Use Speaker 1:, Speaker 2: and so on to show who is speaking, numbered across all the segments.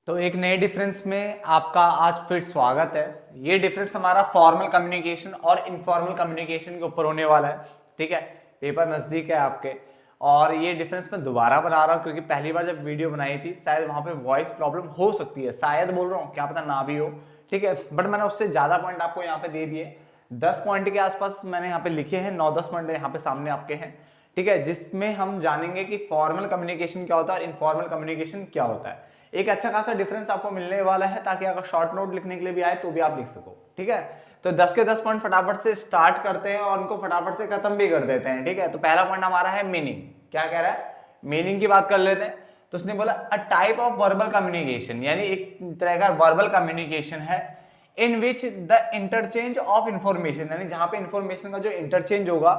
Speaker 1: तो एक नए डिफरेंस में आपका आज फिर स्वागत है। ये डिफरेंस हमारा फॉर्मल कम्युनिकेशन और इनफॉर्मल कम्युनिकेशन के ऊपर होने वाला है। ठीक है, पेपर नज़दीक है आपके और ये डिफरेंस मैं दोबारा बना रहा हूँ क्योंकि पहली बार जब वीडियो बनाई थी शायद वहाँ पे वॉइस प्रॉब्लम हो सकती है, शायद बोल रहा हूँ, क्या पता ना भी हो। ठीक है, बट मैंने उससे ज़्यादा पॉइंट आपको यहाँ पे दे दिए, 10 पॉइंट के आसपास मैंने यहाँ पे लिखे हैं, 9-10 पॉइंट यहाँ पे सामने आपके हैं। ठीक है, जिसमें हम जानेंगे कि फॉर्मल कम्युनिकेशन क्या होता है और इनफॉर्मल कम्युनिकेशन क्या होता है। एक अच्छा खासा डिफरेंस आपको मिलने वाला है ताकि अगर शॉर्ट नोट लिखने के लिए भी आए तो भी आप लिख सको। ठीक है, तो 10 के 10 पॉइंट फटाफट से स्टार्ट करते हैं और उनको फटाफट से खत्म भी कर देते हैं। ठीक है, तो पहला पॉइंट हमारा है मीनिंग। क्या कह रहा है, मीनिंग की बात कर लेते हैं। तो उसने बोला a type of verbal communication, यानी एक तरह का वर्बल कम्युनिकेशन है in which the interchange of information, यानी जहां पे इंफॉर्मेशन का जो इंटरचेंज होगा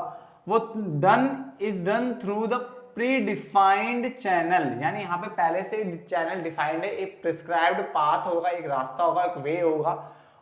Speaker 1: वो done through the predefined channel, यानी यहाँ पे पहले से चैनल डिफाइंड है, एक प्रिस्क्राइब्ड पाथ होगा, एक रास्ता होगा, एक वे होगा,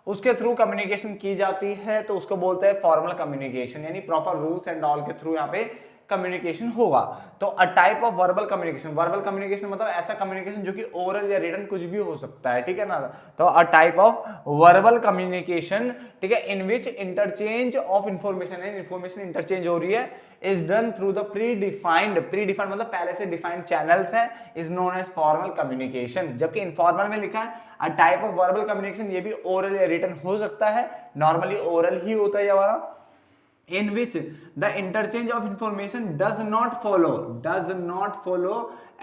Speaker 1: उसके थ्रू कम्युनिकेशन की जाती है, तो उसको बोलते हैं फॉर्मल कम्युनिकेशन, यानी प्रॉपर रूल्स एंड ऑल के थ्रू यहाँ पे कम्युनिकेशन होगा। तो a type of verbal communication, verbal communication मतलब ऐसा कम्युनिकेशन जो कि ओरल या रिटन कुछ भी हो सकता है। ठीक है ना, तो a type of verbal communication, ठीक है, in which interchange of information, information interchange हो रही है, is done through the predefined मतलब पहले से डिफाइंड चैनल्स है, is known as formal communication. जबकि इनफॉर्मल में लिखा है a type of verbal communication, ये भी ओरल या रिटन हो सकता है, नॉर्मली ओरल ही होता है ये वाला, in which the interchange of information does not follow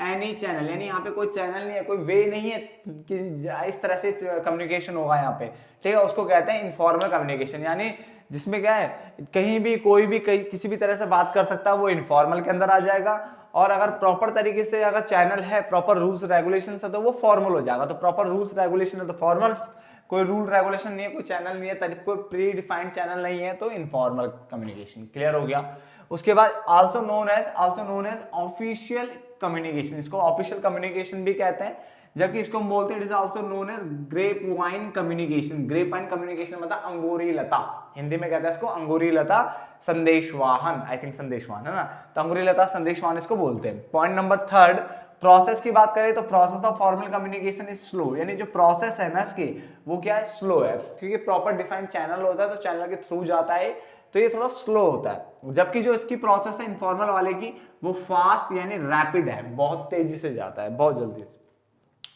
Speaker 1: any channel, यानी यहाँ पे कोई चैनल नहीं है, कोई वे नहीं है कि इस तरह से कम्युनिकेशन होगा यहाँ पे। ठीक है, उसको कहते हैं इनफॉर्मल कम्युनिकेशन, यानी जिसमें क्या है कहीं भी कोई भी किसी भी तरह से बात कर सकता है, वो इनफॉर्मल के अंदर आ जाएगा। और अगर प्रॉपर तरीके से अगर चैनल है, प्रॉपर रूल्स रेगुलेशन है, तो वो फॉर्मल हो जाएगा। तो प्रॉपर रूल्स रेगुलेशन है तो फॉर्मल, कोई रूल रेगुलेशन नहीं है, कोई चैनल नहीं है, कोई प्री डिफाइंड चैनल नहीं है, तो इनफॉर्मल कम्युनिकेशन। क्लियर हो गया। उसके बाद also known as official communication, इसको ऑफिशियल कम्युनिकेशन भी कहते हैं, जबकि इसको हम बोलते हैं it is also known as grape vine communication. Grape vine communication मतलब अंगूरी लता, हिंदी में कहते हैं इसको अंगूरी लता संदेशवाहन, आई थिंक संदेशवाहन है ना, तो अंगूरी लता संदेशवाहन इसको बोलते हैं। पॉइंट नंबर थर्ड, प्रोसेस की बात करें तो process of formal communication is slow, यानी जो प्रोसेस है ना इसकी वो क्या है, स्लो है, क्योंकि प्रॉपर डिफाइंड चैनल होता है तो चैनल के थ्रू जाता है, तो ये थोड़ा स्लो होता है। जबकि जो इसकी प्रोसेस है इनफॉर्मल वाले की वो फास्ट यानी रैपिड है, बहुत तेजी से जाता है, बहुत जल्दी से।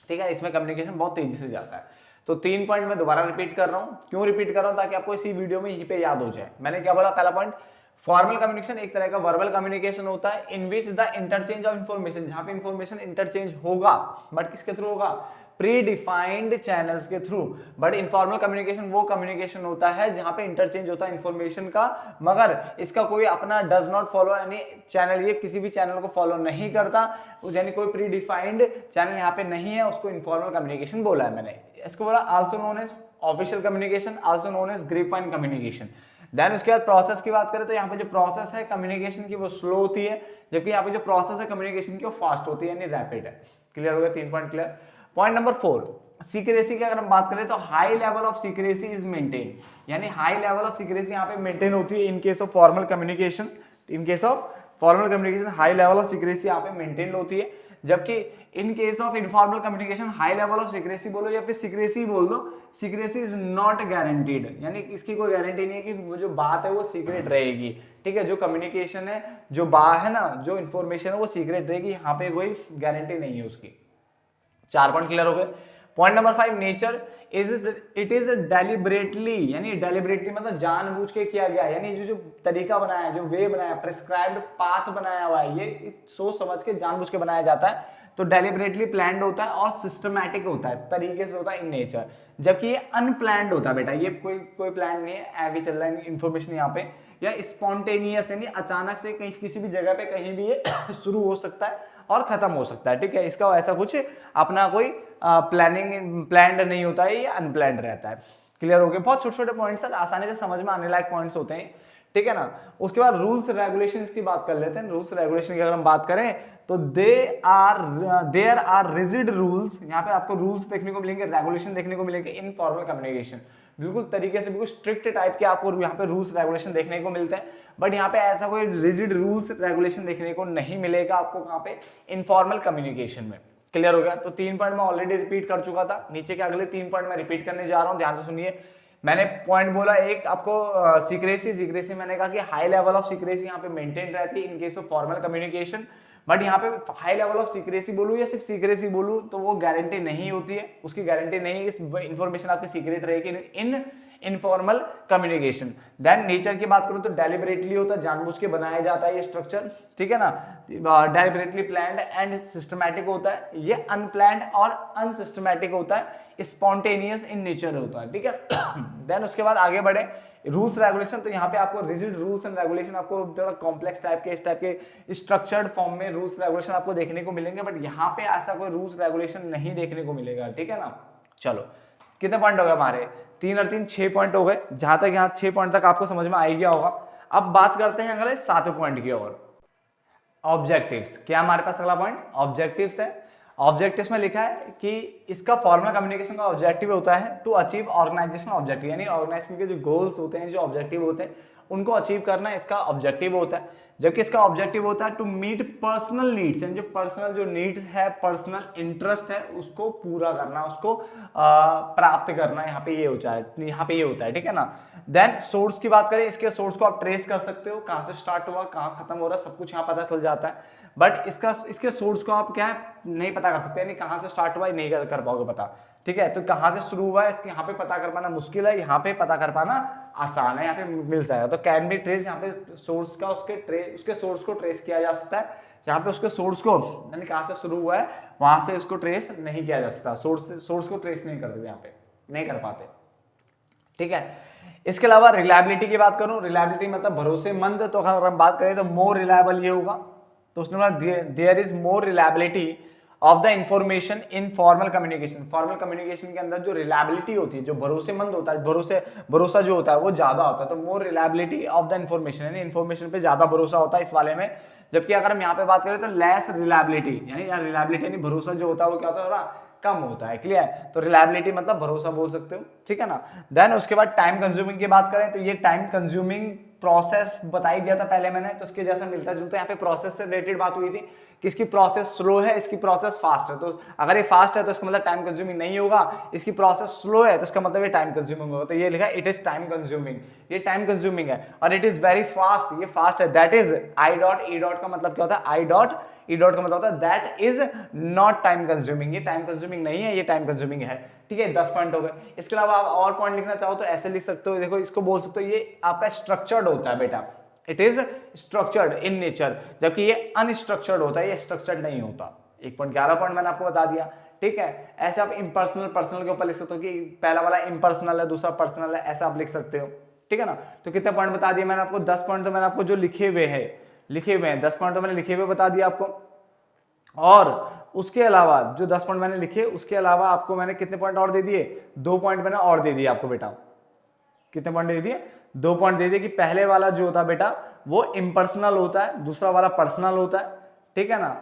Speaker 1: ठीक है, इसमें कम्युनिकेशन बहुत तेजी से जाता है। तो 3 पॉइंट मैं दोबारा रिपीट कर रहा हूं, क्यों रिपीट कर रहा हूं, ताकि आपको इसी वीडियो में यहीं पे याद हो जाए। मैंने क्या बोला, पहला पॉइंट, फॉर्मल कम्युनिकेशन एक तरह का वर्बल कम्युनिकेशन होता है in which the interchange of information, जहां पे इंफॉर्मेशन इंटरचेंज होगा, बट किसके थ्रू होगा, प्री डिफाइंड चैनल्स के थ्रू। बट इनफॉर्मल कम्युनिकेशन वो कम्युनिकेशन होता है जहां पे इंटरचेंज होता है इंफॉर्मेशन का, मगर इसका कोई अपना डज नॉट फॉलो, यानी चैनल, ये किसी भी चैनल को फॉलो नहीं करता, यानी कोई प्री डिफाइंड चैनल यहाँ पे नहीं है, उसको इनफॉर्मल कम्युनिकेशन बोला है मैंने। इसको बोला also known as official communication, also known as grapevine communication. Then उसके बाद प्रोसेस की बात करें तो यहाँ पे जो प्रोसेस है कम्युनिकेशन की वो स्लो होती है, जबकि यहाँ पे जो प्रोसेस है कम्युनिकेशन की वो फास्ट होती है, यानी रैपिड है। क्लियर हो गया, 3 point clear. Point number 4, secrecy की अगर हम बात करें तो high level of secrecy is maintain, यानी हाई लेवल ऑफ सीक्रेसी यहाँ पे मेंटेन होती है in case of formal communication. In case of formal communication high level of secrecy यहाँ पे मेंटेन होती है, जबकि in case of informal communication high level of secrecy बोलो या फिर सीक्रेसी बोल दो, सीक्रेसी इज नॉट गारंटीड, यानी इसकी कोई गारंटी नहीं है कि वो जो बात है वो सीक्रेट रहेगी। ठीक है, जो कम्युनिकेशन है, जो बात है ना, जो इंफॉर्मेशन है वो सीक्रेट रहेगी, यहाँ पे कोई गारंटी नहीं है उसकी। 4 पॉइंट क्लियर हो गए। Point number 5, nature it is deliberately, यानी डेलिबरेटली मतलब जानबूझ के किया गया, यानी जो तरीका बनाया है, जो वे बनाया, प्रिस्क्राइब्ड पाथ बनाया हुआ है, ये सोच समझ के जानबूझ के बनाया जाता है, तो डेलिबरेटली प्लान्ड होता है और सिस्टमैटिक होता है, तरीके से होता है इन नेचर। जबकि ये अनप्लान्ड होता है बेटा, ये कोई प्लान नहीं है, ऐवी चल रहा है इन्फॉर्मेशन यहाँ पे, या स्पॉन्टेनियस, यानी अचानक से कहीं किसी भी जगह पे कहीं भी ये शुरू हो सकता है और खत्म हो सकता है। ठीक है, इसका ऐसा कुछ अपना कोई प्लान्ड नहीं होता है, ये अनप्लान्ड रहता है। क्लियर हो गया, बहुत छोटे छोटे पॉइंट्स सर, आसानी से समझ में आने लायक पॉइंट्स होते हैं। ठीक है ना, उसके बाद रूल्स रेगुलेशंस की बात कर लेते हैं। रूल्स रेगुलेशन की अगर हम बात करें तो देयर आर रिजिड रूल्स, यहाँ पे आपको रूल्स देखने को मिलेंगे, रेगुलेशन देखने को मिलेंगे इन फॉर्मल कम्युनिकेशन, बिल्कुल तरीके से, बिल्कुल स्ट्रिक्ट टाइप के आपको यहाँ पे रूल्स रेगुलेशन देखने को मिलते हैं, बट यहाँ पे ऐसा कोई रिजिड रूल्स रेगुलेशन देखने को नहीं मिलेगा आपको कहाँ पे, इनफॉर्मल कम्युनिकेशन में। क्लियर हो गया? तो 3 पॉइंट मैं ऑलरेडी रिपीट कर चुका था, नीचे के अगले 3 पॉइंट मैं रिपीट करने जा रहा हूं, ध्यान से सुनिए। मैंने पॉइंट बोला एक आपको सीक्रेसी मैंने कहा कि हाई लेवल ऑफ सीक्रेसी यहाँ पे मेंटेन रहती है in case of formal communication, but यहाँ पे हाई लेवल ऑफ सीक्रेसी बोलूँ या सिर्फ सीक्रेसी बोलूँ तो वो गारंटी नहीं होती है, उसकी गारंटी नहीं है कि इन्फॉर्मेशन आपकी सीक्रेट रहेगी in informal communication. Then nature की बात करूं तो डेलिबरेटली होता है, जानबूझ के बनाया जाता है ये स्ट्रक्चर, ठीक है ना, डेलिबरेटली प्लान्ड एंड सिस्टमैटिक होता है, ये अनप्लान्ड और अनसिस्टमैटिक होता है, स्पॉन्टेनियस इन नेचर होता है, ठीक है। देन उसके बाद आगे बढ़े रूल्स रेगुलेशन, तो यहाँ पे आपको रिजिड रूल्स एंड रेगुलेशन आपको थोड़ा कॉम्प्लेक्स टाइप के इस टाइप के स्ट्रक्चर्ड फॉर्म में रूल्स रेगुलेशन आपको देखने को मिलेंगे, बट यहाँ पे ऐसा कोई रूल्स रेगुलेशन नहीं देखने को मिलेगा, ठीक है ना। चलो कितने पॉइंट हो गए हमारे, 3 और 3 6 पॉइंट हो गए, जहां तक यहाँ 6 पॉइंट तक आपको समझ में आ गया होगा। अब बात करते हैं अगले 7वें पॉइंट की ओर, ऑब्जेक्टिव्स। क्या हमारे पास अगला पॉइंट ऑब्जेक्टिव्स है। ऑब्जेक्टिव्स में लिखा है कि इसका फॉर्मल कम्युनिकेशन का ऑब्जेक्टिव होता है टू अचीव ऑर्गेनाइजेशनल ऑब्जेक्टिव, यानी ऑर्गेनाइजेशन के जो गोल्स होते हैं, जो ऑब्जेक्टिव होते हैं, उनको अचीव करना इसका ऑब्जेक्टिव होता है। जबकि इसका ऑब्जेक्टिव होता है टू मीट पर्सनल नीड्स, यानी जो पर्सनल जो नीड्स है, पर्सनल इंटरेस्ट है, उसको पूरा करना, उसको प्राप्त करना, यहाँ पे ये होता है, ठीक है ना। देन सोर्स की बात करें, इसके सोर्स को आप ट्रेस कर सकते हो, कहाँ से स्टार्ट हुआ, कहाँ खत्म हो रहा है, सब कुछ यहाँ पता चल जाता है। बट इसके सोर्स को आप क्या है नहीं पता कर सकते, यानी कहाँ से स्टार्ट हुआ नहीं कर पाओगे पता, ठीक है। तो कहाँ से शुरू हुआ है इसके यहाँ पे पता कर पाना मुश्किल है, यहाँ पे पता कर पाना आसान है, यहाँ पे मिल जाएगा। तो कैन बी ट्रेस, यहाँ पे सोर्स का उसके सोर्स को ट्रेस किया जा सकता है, यहाँ पे उसके सोर्स को यानी कहाँ से शुरू हुआ है वहां से उसको ट्रेस नहीं किया जा सकता, सोर्स को ट्रेस नहीं करते, यहाँ पे नहीं कर पाते, ठीक है। इसके अलावा रिलायबिलिटी की बात करूं, रिलायबिलिटी मतलब भरोसेमंद, तो अगर हम बात करें तो मोर रिलायबल ये होगा, तो उसने बोला there is more reliability of the information in formal communication. Formal communication के अंदर जो रिलायबिलिटी होती है, जो भरोसेमंद होता है, भरोसा जो होता है वो ज्यादा होता है, तो मोर रिलायबिलिटी ऑफ द इंफॉर्मेशन, यानी इंफॉर्मेशन पे ज्यादा भरोसा होता है इस वाले में। जबकि अगर हम यहाँ पे बात करें तो लेस रिलायबिलिटी, यानी रिलायबिलिटी यानी भरोसा जो होता है वो क्या होता है, कम होता है, क्लियर। तो रिलायबिलिटी मतलब भरोसा बोल सकते हो, ठीक है ना। देन उसके बाद टाइम कंज्यूमिंग की बात करें तो ये टाइम कंज्यूमिंग प्रोसेस बताई दिया था पहले मैंने, तो उसके जैसा मिलता जुलता, यहाँ पे प्रोसेस से रिलेटेड बात हुई थी कि इसकी प्रोसेस स्लो है, इसकी प्रोसेस फास्ट है। तो अगर ये फास्ट है तो इसका मतलब टाइम कंज्यूमिंग नहीं होगा, इसकी प्रोसेस स्लो है तो इसका मतलब ये टाइम कंज्यूमिंग होगा। तो ये लिखा है इट इज टाइम कंज्यूमिंग, ये टाइम कंज्यूमिंग है, और इट इज वेरी फास्ट, ये फास्ट है। That is I dot E dot का मतलब क्या होता है, आई डॉट ई डॉट का मतलब होता है that is not time consuming, ये टाइम कंज्यूमिंग नहीं है, ये टाइम कंज्यूमिंग है, ठीक है। 10 पॉइंट हो गए। इसके अलावा आप और पॉइंट लिखना चाहो तो ऐसे लिख सकते हो, देखो इसको बोल सकते हो ये आपका स्ट्रक्चर्ड होता है बेटा, it is structured in nature, जबकि ये अनस्ट्रक्चर्ड होता है, ये स्ट्रक्चर्ड नहीं होता। 1.11 पॉइंट मैंने आपको बता दिया, ठीक है। ऐसे आप इम्पर्सनल पर्सनल के ऊपर लिख सकते हो कि पहला वाला इम्पर्सनल है, दूसरा पर्सनल है, ऐसा आप लिख सकते हो, ठीक है ना। तो कितने पॉइंट बता दिए मैंने आपको, 10 पॉइंट तो मैंने आपको जो लिखे हुए हैं 10 पॉइंट तो मैंने लिखे हुए बता दिया आपको। और उसके अलावा जो 10 पॉइंट मैंने लिखे, उसके अलावा आपको मैंने कितने पॉइंट और दे दिए, 2 पॉइंट मैंने और दे दिए आपको बेटा। कितने पॉइंट दे दिए, 2 पॉइंट दे दिए कि पहले वाला जो होता है बेटा वो इम्पर्सनल होता है, दूसरा वाला पर्सनल होता है, ठीक है ना।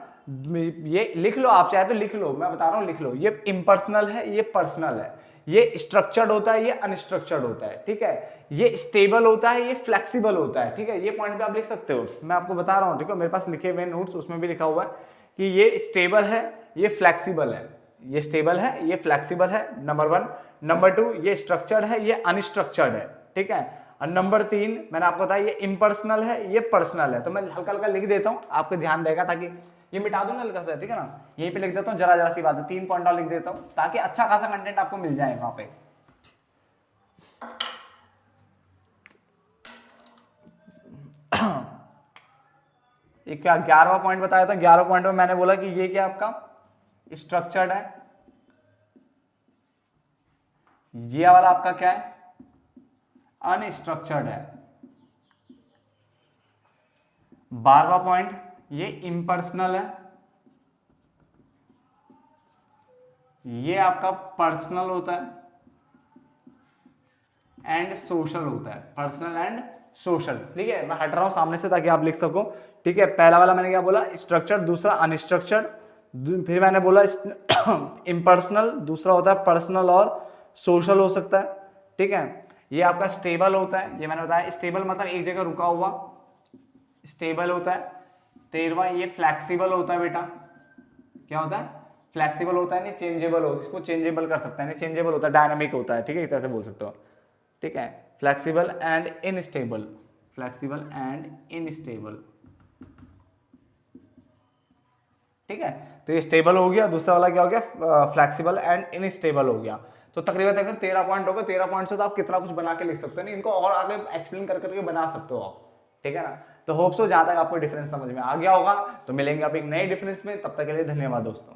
Speaker 1: ये लिख लो, आप चाहे तो लिख लो, मैं बता रहा हूं लिख लो, ये इम्पर्सनल है, ये पर्सनल है, ये स्ट्रक्चर्ड होता है, ये अनस्ट्रक्चर्ड होता है, ठीक है। ये स्टेबल होता है, ये फ्लेक्सिबल होता है, ठीक है। ये पॉइंट पे आप लिख सकते हो, मैं आपको बता रहा हूँ, ठीक है। मेरे पास लिखे हुए नोट्स, उसमें भी लिखा हुआ है कि ये स्टेबल है, ये फ्लेक्सिबल है, ये स्टेबल है, ये फ्लेक्सिबल है, नंबर 1। नंबर 2 ये स्ट्रक्चर्ड है, ये अनस्ट्रक्चर्ड है, ठीक है। और नंबर 3 मैंने आपको बताया ये इम्पर्सनल है, ये पर्सनल है। तो मैं हल्का हल्का लिख देता हूँ, आपको ध्यान रहेगा, ताकि ये मिटा दूं ना हल्का सा, ठीक है ना। यहीं पे लिख देता हूँ, जरा सी बात है, 3 पॉइंट और लिख देता हूँ ताकि अच्छा खासा कंटेंट आपको मिल जाए वहां पे। ये क्या 11वां पॉइंट बताया था, 11वें पॉइंट में मैंने बोला कि ये क्या आपका स्ट्रक्चर्ड है, ये वाला आपका क्या है अनस्ट्रक्चर्ड है। 12वां पॉइंट ये इम्पर्सनल है, ये आपका पर्सनल होता है एंड सोशल होता है, पर्सनल एंड सोशल, ठीक है। मैं हट रहा हूं सामने से ताकि आप लिख सको, ठीक है। पहला वाला मैंने क्या बोला स्ट्रक्चर्ड, दूसरा अनस्ट्रक्चर्ड, फिर मैंने बोला इम्पर्सनल, दूसरा होता है पर्सनल और सोशल हो सकता है, ठीक है। ये आपका स्टेबल होता है, ये मैंने बताया स्टेबल मतलब एक जगह रुका हुआ, स्टेबल होता है। 13वां ये फ्लेक्सिबल होता है बेटा, क्या होता है फ्लेक्सिबल होता है नहीं चेंजेबल हो, इसको चेंजेबल कर सकते हैं, नहीं चेंजेबल होता है, डायनामिक होता है, ठीक है, इस तरह से बोल सकते हो, ठीक है। Flexible and instable, flexible and instable, ठीक है। तो ये स्टेबल हो गया, दूसरा वाला क्या हो गया, फ्लेक्सिबल एंड इनस्टेबल हो गया। तो तकरीबन तक 13 पॉइंट हो गए, 13 पॉइंट से तो आप कितना कुछ बना के लिख सकते हो, नहीं इनको और आगे एक्सप्लेन कर करके बना सकते हो आप, ठीक है ना। तो होप सो जहां तक आपको डिफरेंस समझ में आ गया होगा। तो मिलेंगे आप एक नए डिफरेंस में, तब तक के लिए धन्यवाद दोस्तों।